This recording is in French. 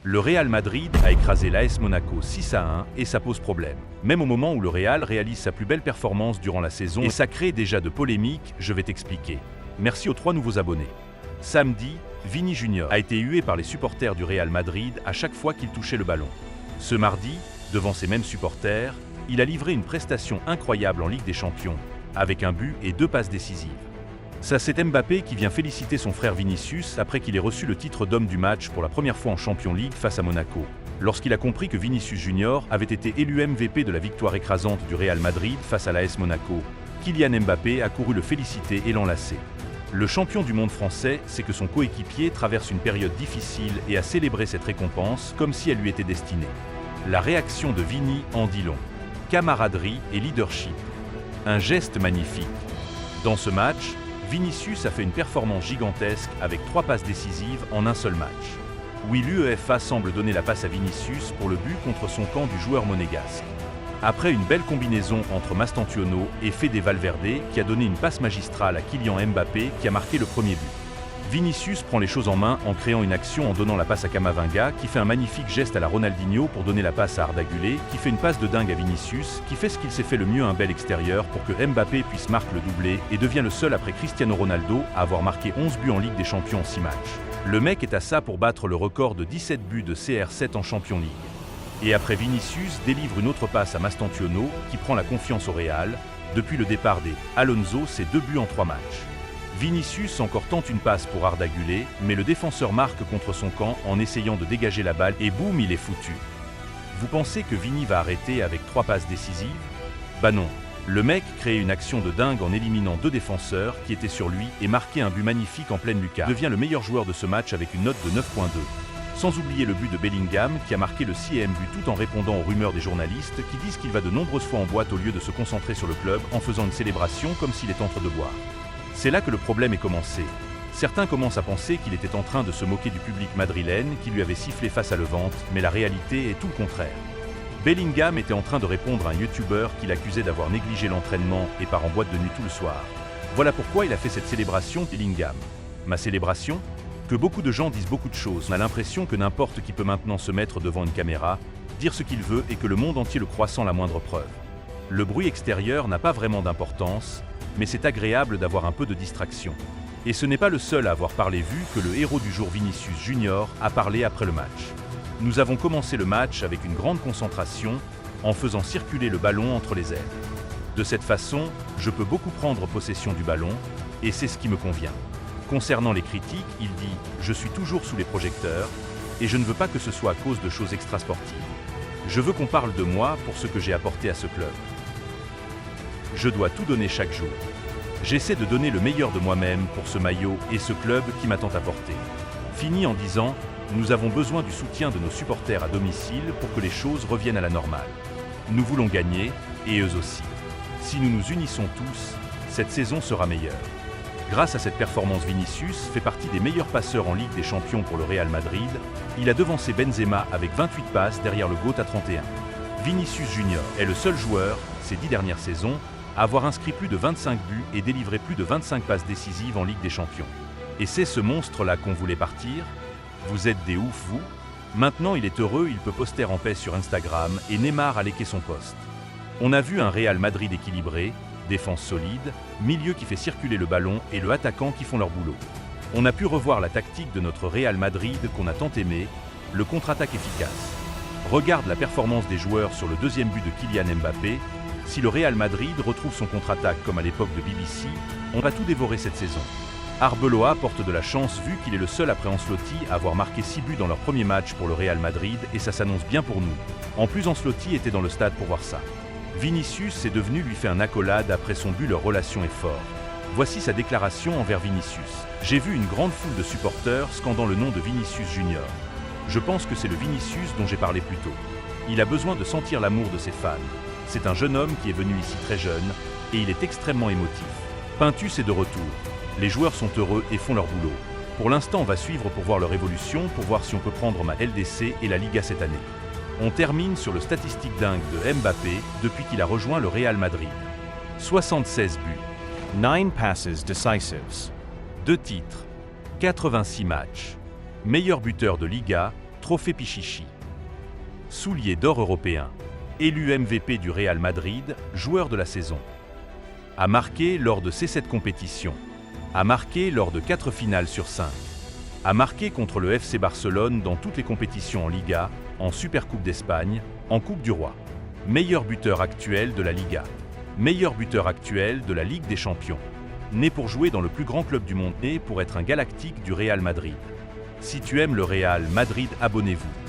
Le Real Madrid a écrasé l'AS Monaco 6-1 et ça pose problème. Même au moment où le Real réalise sa plus belle performance durant la saison et ça crée déjà de polémiques, je vais t'expliquer. Merci aux 3 nouveaux abonnés. Samedi, Vini Junior a été hué par les supporters du Real Madrid à chaque fois qu'il touchait le ballon. Ce mardi, devant ces mêmes supporters, il a livré une prestation incroyable en Ligue des Champions, avec un but et 2 passes décisives. Ça, c'est Mbappé qui vient féliciter son frère Vinicius après qu'il ait reçu le titre d'homme du match pour la première fois en Champions League face à Monaco. Lorsqu'il a compris que Vinicius Junior avait été élu MVP de la victoire écrasante du Real Madrid face à l'AS Monaco, Kylian Mbappé a couru le féliciter et l'enlacer. Le champion du monde français sait que son coéquipier traverse une période difficile et a célébré cette récompense comme si elle lui était destinée. La réaction de Vini en dit long. Camaraderie et leadership. Un geste magnifique. Dans ce match, Vinicius a fait une performance gigantesque avec 3 passes décisives en un seul match. Oui, l'UEFA semble donner la passe à Vinicius pour le but contre son camp du joueur monégasque. Après une belle combinaison entre Mastantuono et Fede Valverde qui a donné une passe magistrale à Kylian Mbappé qui a marqué le premier but. Vinicius prend les choses en main en créant une action en donnant la passe à Camavinga qui fait un magnifique geste à la Ronaldinho pour donner la passe à Arda Güler qui fait une passe de dingue à Vinicius qui fait ce qu'il sait fait le mieux, un bel extérieur pour que Mbappé puisse marquer le doublé et devient le seul après Cristiano Ronaldo à avoir marqué 11 buts en Ligue des Champions en 6 matchs. Le mec est à ça pour battre le record de 17 buts de CR7 en Champions League. Et après Vinicius délivre une autre passe à Mastantuono qui prend la confiance au Real. Depuis le départ des Alonso, c'est 2 buts en 3 matchs. Vinicius encore tente une passe pour Arda Güler, mais le défenseur marque contre son camp en essayant de dégager la balle et boum, il est foutu. Vous pensez que Vini va arrêter avec 3 passes décisives? Bah non. Le mec crée une action de dingue en éliminant 2 défenseurs qui étaient sur lui et marquait un but magnifique en pleine lucarne. Il devient le meilleur joueur de ce match avec une note de 9.2. Sans oublier le but de Bellingham qui a marqué le 6e but tout en répondant aux rumeurs des journalistes qui disent qu'il va de nombreuses fois en boîte au lieu de se concentrer sur le club en faisant une célébration comme s'il est en train de boire. C'est là que le problème est commencé. Certains commencent à penser qu'il était en train de se moquer du public madrilène qui lui avait sifflé face à Levante, mais la réalité est tout le contraire. Bellingham était en train de répondre à un youtubeur qui l'accusait d'avoir négligé l'entraînement et part en boîte de nuit tout le soir. Voilà pourquoi il a fait cette célébration Bellingham. Ma célébration? Que beaucoup de gens disent beaucoup de choses. On a l'impression que n'importe qui peut maintenant se mettre devant une caméra, dire ce qu'il veut et que le monde entier le croit sans la moindre preuve. Le bruit extérieur n'a pas vraiment d'importance, mais c'est agréable d'avoir un peu de distraction. Et ce n'est pas le seul à avoir parlé vu que le héros du jour Vinicius Junior a parlé après le match. Nous avons commencé le match avec une grande concentration, en faisant circuler le ballon entre les airs. De cette façon, je peux beaucoup prendre possession du ballon, et c'est ce qui me convient. Concernant les critiques, il dit « Je suis toujours sous les projecteurs, et je ne veux pas que ce soit à cause de choses extrasportives. Je veux qu'on parle de moi pour ce que j'ai apporté à ce club. Je dois tout donner chaque jour. J'essaie de donner le meilleur de moi-même pour ce maillot et ce club qui m'a tant apporté. » Fini en disant « Nous avons besoin du soutien de nos supporters à domicile pour que les choses reviennent à la normale. Nous voulons gagner, et eux aussi. Si nous nous unissons tous, cette saison sera meilleure. » Grâce à cette performance, Vinicius fait partie des meilleurs passeurs en Ligue des Champions pour le Real Madrid. Il a devancé Benzema avec 28 passes derrière le GOAT à 31. Vinicius Junior est le seul joueur, ces 10 dernières saisons, à avoir inscrit plus de 25 buts et délivré plus de 25 passes décisives en Ligue des Champions. Et c'est ce monstre-là qu'on voulait partir? Vous êtes des oufs, vous? Maintenant il est heureux, il peut poster en paix sur Instagram et Neymar a léqué son poste. On a vu un Real Madrid équilibré, défense solide, milieu qui fait circuler le ballon et le attaquant qui font leur boulot. On a pu revoir la tactique de notre Real Madrid qu'on a tant aimé, le contre-attaque efficace. Regarde la performance des joueurs sur le 2e but de Kylian Mbappé. Si le Real Madrid retrouve son contre-attaque comme à l'époque de BBC, on va tout dévorer cette saison. Arbeloa porte de la chance vu qu'il est le seul après Ancelotti à avoir marqué 6 buts dans leur premier match pour le Real Madrid et ça s'annonce bien pour nous. En plus, Ancelotti était dans le stade pour voir ça. Vinicius est devenu lui faire un accolade après son but, leur relation est forte. Voici sa déclaration envers Vinicius. J'ai vu une grande foule de supporters scandant le nom de Vinicius Junior. Je pense que c'est le Vinicius dont j'ai parlé plus tôt. Il a besoin de sentir l'amour de ses fans. C'est un jeune homme qui est venu ici très jeune et il est extrêmement émotif. Pintus est de retour. Les joueurs sont heureux et font leur boulot. Pour l'instant, on va suivre pour voir leur évolution, pour voir si on peut prendre ma LDC et la Liga cette année. On termine sur le statistique dingue de Mbappé depuis qu'il a rejoint le Real Madrid. 76 buts. 9 passes decisives. 2 titres. 86 matchs. Meilleur buteur de Liga, Trophée Pichichi. Soulier d'or européen. Élu MVP du Real Madrid, joueur de la saison. A marqué lors de ces 7 compétitions. A marqué lors de 4 finales sur 5. A marqué contre le FC Barcelone dans toutes les compétitions en Liga, en Supercoupe d'Espagne, en Coupe du Roi. Meilleur buteur actuel de la Liga. Meilleur buteur actuel de la Ligue des Champions. Né pour jouer dans le plus grand club du monde, né pour être un galactique du Real Madrid. Si tu aimes le Real Madrid, abonnez-vous.